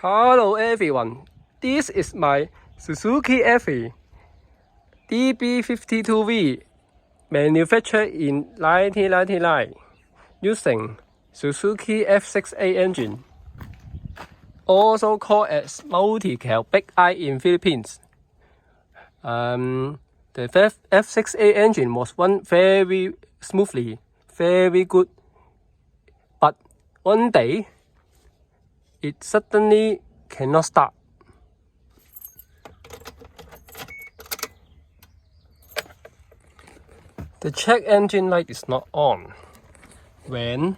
Hello everyone, this is my Suzuki FE DB52V manufactured in 1999 using Suzuki F6A engine, also called as multi-cal big eye in Philippines. The F6A engine was run very smoothly, very good, but one day it suddenly cannot start. The check engine light is not on when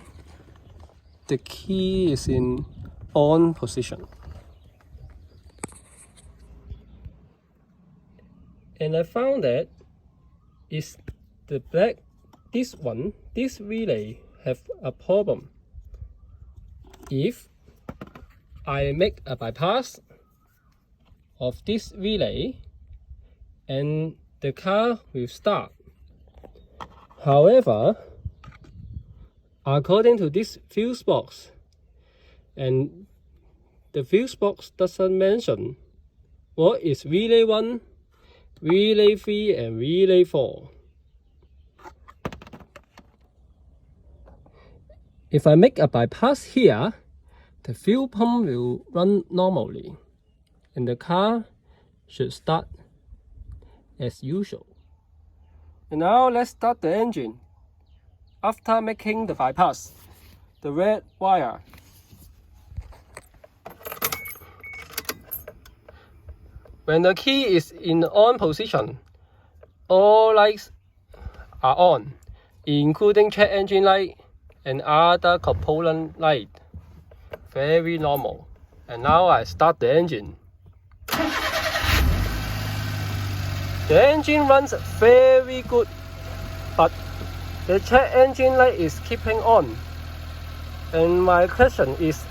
the key is in on position. And I found that this relay have a problem. If I make a bypass of this relay and the car will start. However, according to this fuse box, and the fuse box doesn't mention what is relay 1, relay 3 and relay 4. If I make a bypass here, the fuel pump will run normally and the car should start as usual. And now let's start the engine. After making the bypass, the red wire. When the key is in on position, all lights are on, including check engine light and other component light. Very normal. And now I start the engine. The engine runs very good, but the check engine light is keeping on. And my question is,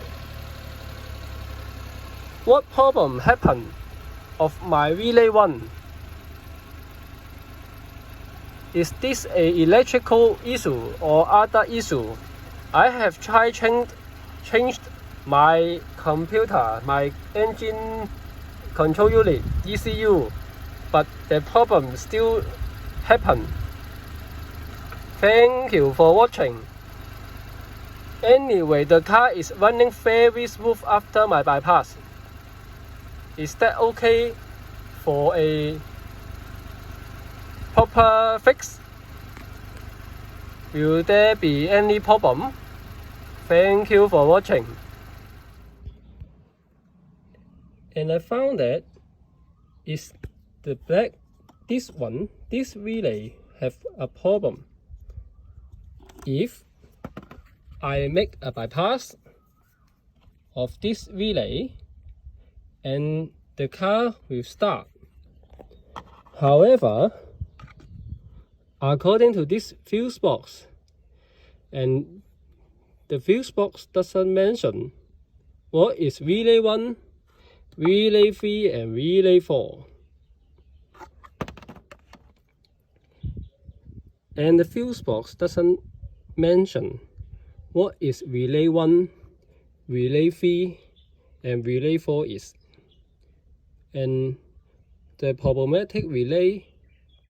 what problem happened of my relay 1? Is this an electrical issue or other issue? I have tried changed my computer, my engine control unit, ECU, but the problem still happen. Thank you for watching. Anyway, the car is running very smooth after my bypass. Is that okay for a proper fix? Will there be any problem? Thank you for watching. And I found that this relay have a problem. If I make a bypass of this relay and the car will start. However, according to this fuse box, and the fuse box doesn't mention what is relay 1, relay 3 and relay 4. And the fuse box doesn't mention what is relay 1, relay 3 and relay 4 is. And the problematic relay